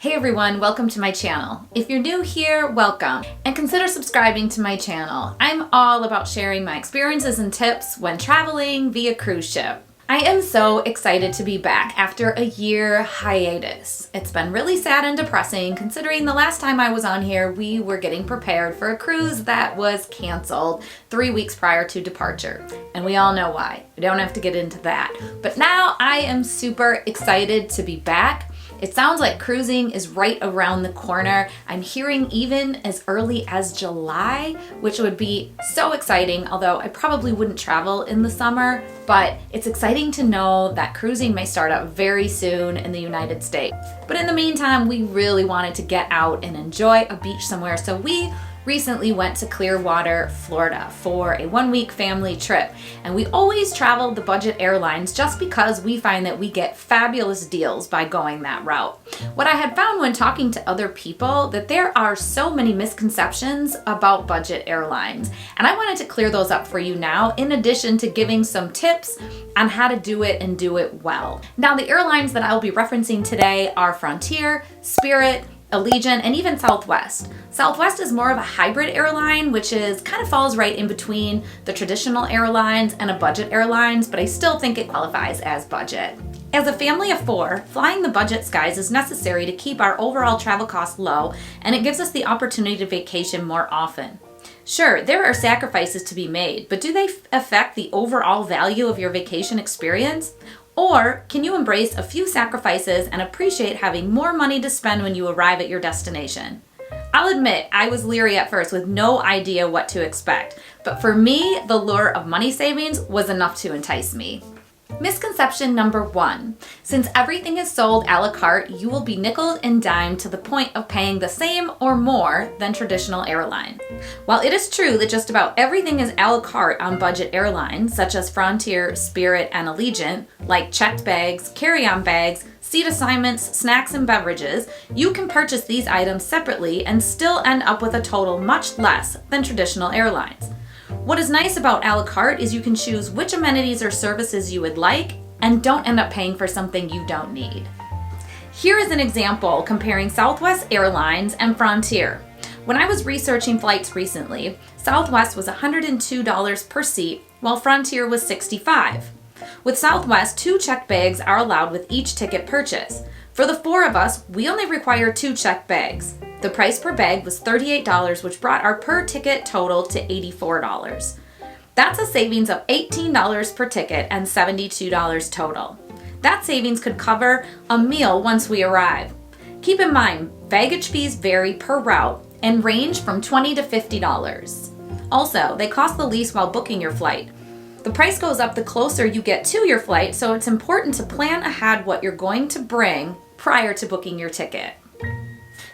Hey everyone, welcome to my channel. If you're new here, welcome, and consider subscribing to my channel. I'm all about sharing my experiences and tips when traveling via cruise ship. I am so excited to be back after a year hiatus. It's been really sad and depressing considering the last time I was on here, we were getting prepared for a cruise that was canceled 3 weeks prior to departure. And we all know why. We don't have to get into that. But now I am super excited to be back. It sounds like cruising is right around the corner. I'm hearing even as early as July, which would be so exciting, although I probably wouldn't travel in the summer. But it's exciting to know that cruising may start up very soon in the United States. But in the meantime, we really wanted to get out and enjoy a beach somewhere, so we recently went to Clearwater, Florida for a 1-week family trip. And we always traveled the budget airlines just because we find that we get fabulous deals by going that route. What I had found when talking to other people that there are so many misconceptions about budget airlines. And I wanted to clear those up for you now, in addition to giving some tips on how to do it and do it well. Now, the airlines that I'll be referencing today are Frontier, Spirit, Allegiant, and even Southwest. Southwest is more of a hybrid airline, which kind of falls right in between the traditional airlines and a budget airlines, but I still think it qualifies as budget. As a family of 4, flying the budget skies is necessary to keep our overall travel costs low, and it gives us the opportunity to vacation more often. Sure, there are sacrifices to be made, but do they affect the overall value of your vacation experience? Or can you embrace a few sacrifices and appreciate having more money to spend when you arrive at your destination? I'll admit, I was leery at first with no idea what to expect, but for me, the lure of money savings was enough to entice me. Misconception number 1. Since everything is sold a la carte, you will be nickeled and dimed to the point of paying the same or more than traditional airlines. While it is true that just about everything is a la carte on budget airlines, such as Frontier, Spirit, and Allegiant, like checked bags, carry-on bags, seat assignments, snacks, and beverages, you can purchase these items separately and still end up with a total much less than traditional airlines. What is nice about a la carte is you can choose which amenities or services you would like and don't end up paying for something you don't need. Here is an example comparing Southwest Airlines and Frontier. When I was researching flights recently, Southwest was $102 per seat, while Frontier was $65. With Southwest, 2 checked bags are allowed with each ticket purchase. For the 4 of us, we only require 2 checked bags. The price per bag was $38, which brought our per ticket total to $84. That's a savings of $18 per ticket and $72 total. That savings could cover a meal once we arrive. Keep in mind, baggage fees vary per route and range from $20 to $50. Also, they cost the least while booking your flight. The price goes up the closer you get to your flight, so it's important to plan ahead what you're going to bring prior to booking your ticket.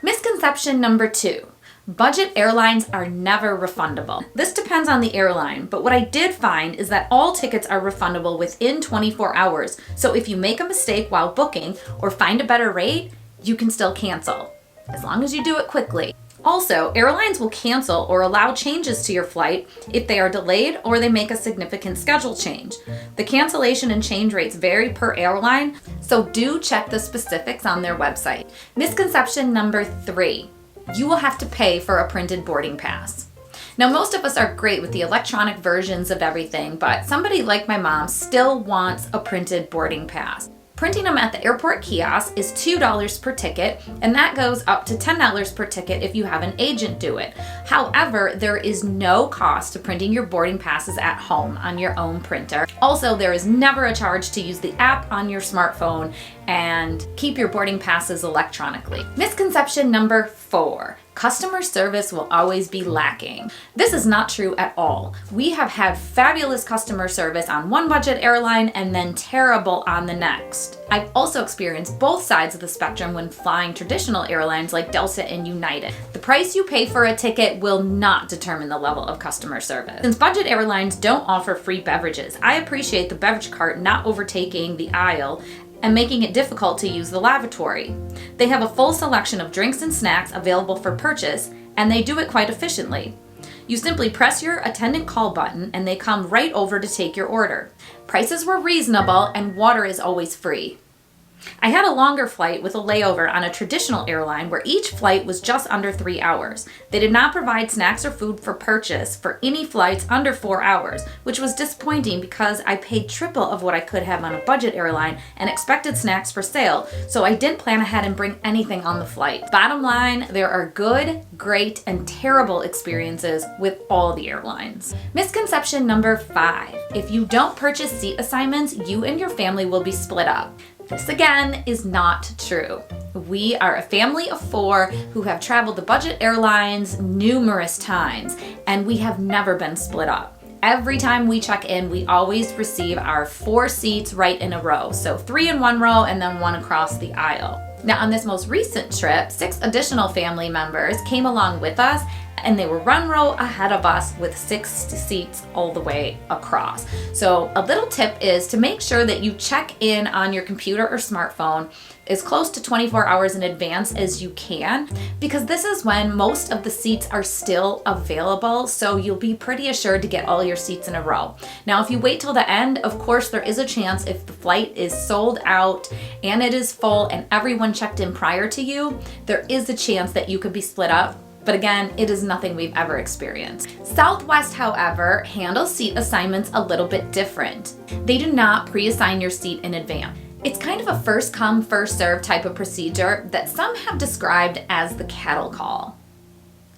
Misconception number 2. Budget airlines are never refundable. This depends on the airline, but what I did find is that all tickets are refundable within 24 hours. So if you make a mistake while booking or find a better rate, you can still cancel, as long as you do it quickly. Also, airlines will cancel or allow changes to your flight if they are delayed or they make a significant schedule change. The cancellation and change rates vary per airline, so do check the specifics on their website. Misconception number 3. You will have to pay for a printed boarding pass. Now, most of us are great with the electronic versions of everything, but somebody like my mom still wants a printed boarding pass. Printing them at the airport kiosk is $2 per ticket, and that goes up to $10 per ticket if you have an agent do it. However, there is no cost to printing your boarding passes at home on your own printer. Also, there is never a charge to use the app on your smartphone and keep your boarding passes electronically. Misconception number 4. Customer service will always be lacking. This is not true at all. We have had fabulous customer service on one budget airline and then terrible on the next. I've also experienced both sides of the spectrum when flying traditional airlines like Delta and United. The price you pay for a ticket will not determine the level of customer service. Since budget airlines don't offer free beverages, I appreciate the beverage cart not overtaking the aisle and making it difficult to use the lavatory. They have a full selection of drinks and snacks available for purchase, and they do it quite efficiently. You simply press your attendant call button and they come right over to take your order. Prices were reasonable and water is always free. I had a longer flight with a layover on a traditional airline where each flight was just under 3 hours. They did not provide snacks or food for purchase for any flights under 4 hours, which was disappointing because I paid triple of what I could have on a budget airline and expected snacks for sale, so I didn't plan ahead and bring anything on the flight. Bottom line, there are good, great, and terrible experiences with all the airlines. Misconception number 5. If you don't purchase seat assignments, you and your family will be split up. This again is not true. We are a family of 4 who have traveled the budget airlines numerous times, and we have never been split up. Every time we check in, we always receive our 4 seats right in a row. So 3 in one row and then 1 across the aisle. Now on this most recent trip, 6 additional family members came along with us, and they were one row ahead of us with 6 seats all the way across. So a little tip is to make sure that you check in on your computer or smartphone as close to 24 hours in advance as you can, because this is when most of the seats are still available, so you'll be pretty assured to get all your seats in a row. Now if you wait till the end, of course there is a chance if the flight is sold out and it is full and everyone checked in prior to you, there is a chance that you could be split up. But again, it is nothing we've ever experienced. Southwest, however, handles seat assignments a little bit different. They do not pre-assign your seat in advance. It's kind of a first come, first serve type of procedure that some have described as the cattle call.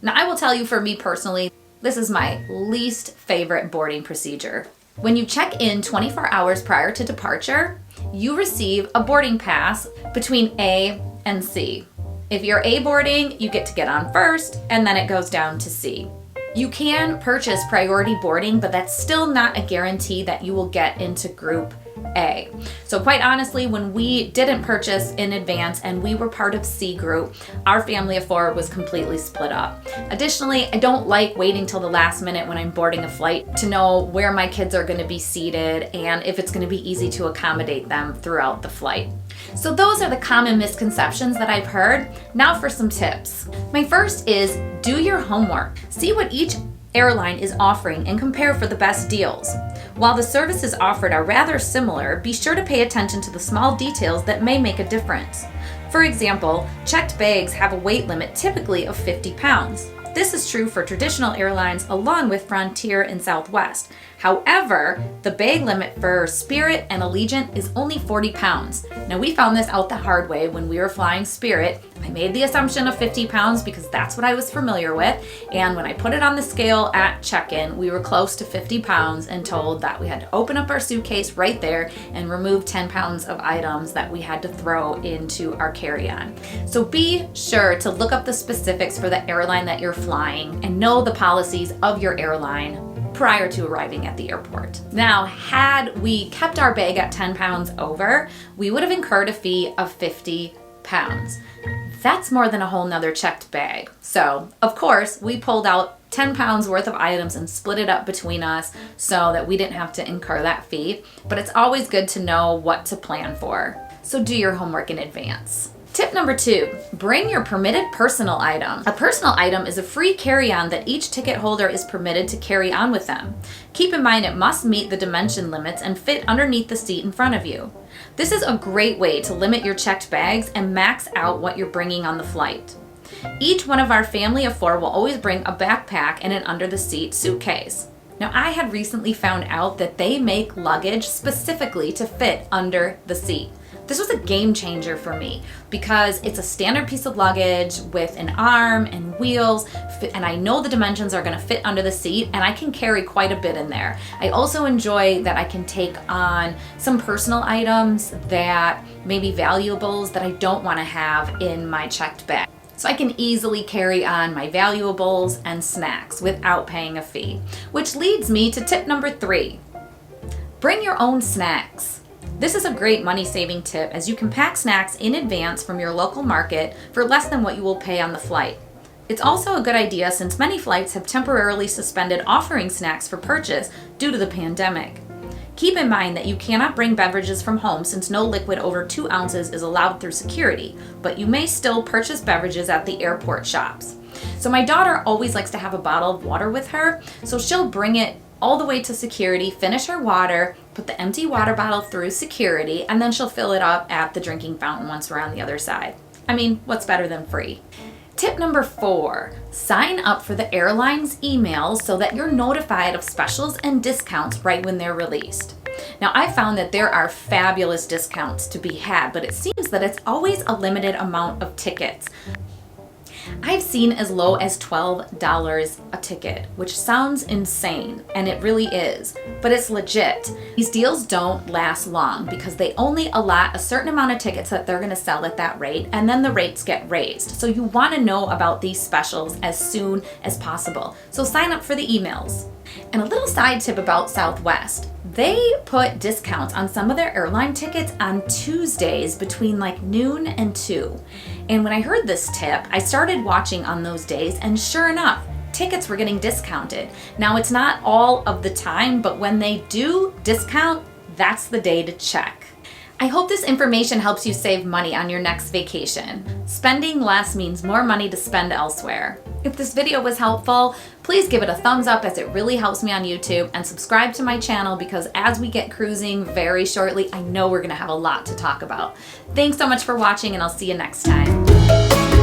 Now I will tell you, for me personally, this is my least favorite boarding procedure. When you check in 24 hours prior to departure, you receive a boarding pass between A and C. If you're A boarding, you get to get on first, and then it goes down to C. You can purchase priority boarding, but that's still not a guarantee that you will get into Group A. So quite honestly, when we didn't purchase in advance and we were part of C group, our family of 4 was completely split up. Additionally, I don't like waiting till the last minute when I'm boarding a flight to know where my kids are going to be seated and if it's going to be easy to accommodate them throughout the flight. So those are the common misconceptions that I've heard. Now for some tips. My first is do your homework. See what each airline is offering and compare for the best deals. While the services offered are rather similar, be sure to pay attention to the small details that may make a difference. For example, checked bags have a weight limit typically of 50 pounds. This is true for traditional airlines along with Frontier and Southwest. However, the bag limit for Spirit and Allegiant is only 40 pounds. Now we found this out the hard way when we were flying Spirit. I made the assumption of 50 pounds because that's what I was familiar with. And when I put it on the scale at check-in, we were close to 50 pounds and told that we had to open up our suitcase right there and remove 10 pounds of items that we had to throw into our carry-on. So be sure to look up the specifics for the airline that you're flying and know the policies of your airline prior to arriving at the airport. Now, had we kept our bag at 10 pounds over, we would have incurred a fee of 50 pounds. That's more than a whole nother checked bag. So, of course, we pulled out 10 pounds worth of items and split it up between us so that we didn't have to incur that fee. But it's always good to know what to plan for. So do your homework in advance. Tip number 2, bring your permitted personal item. A personal item is a free carry-on that each ticket holder is permitted to carry on with them. Keep in mind it must meet the dimension limits and fit underneath the seat in front of you. This is a great way to limit your checked bags and max out what you're bringing on the flight. Each one of our family of 4 will always bring a backpack and an under-the-seat suitcase. Now, I had recently found out that they make luggage specifically to fit under the seat. This was a game changer for me because it's a standard piece of luggage with an arm and wheels, and I know the dimensions are going to fit under the seat, and I can carry quite a bit in there. I also enjoy that I can take on some personal items that may be valuables that I don't want to have in my checked bag. So I can easily carry on my valuables and snacks without paying a fee. Which leads me to tip number 3. Bring your own snacks. This is a great money-saving tip as you can pack snacks in advance from your local market for less than what you will pay on the flight. It's also a good idea since many flights have temporarily suspended offering snacks for purchase due to the pandemic. Keep in mind that you cannot bring beverages from home since no liquid over 2 ounces is allowed through security, but you may still purchase beverages at the airport shops. So my daughter always likes to have a bottle of water with her, so she'll bring it all the way to security, finish her water, put the empty water bottle through security, and then she'll fill it up at the drinking fountain once we're on the other side. I mean, what's better than free? Tip number 4, sign up for the airline's emails so that you're notified of specials and discounts right when they're released. Now, I found that there are fabulous discounts to be had, but it seems that it's always a limited amount of tickets. I've seen as low as $12 a ticket, which sounds insane, and it really is, but it's legit. These deals don't last long because they only allot a certain amount of tickets that they're going to sell at that rate, and then the rates get raised. So you want to know about these specials as soon as possible. So sign up for the emails. And a little side tip about Southwest. They put discounts on some of their airline tickets on Tuesdays between like noon and 2. And when I heard this tip, I started watching on those days, and sure enough, tickets were getting discounted. Now, it's not all of the time, but when they do discount, that's the day to check. I hope this information helps you save money on your next vacation. Spending less means more money to spend elsewhere. If this video was helpful, please give it a thumbs up as it really helps me on YouTube, and subscribe to my channel because as we get cruising very shortly, I know we're gonna have a lot to talk about. Thanks so much for watching, and I'll see you next time.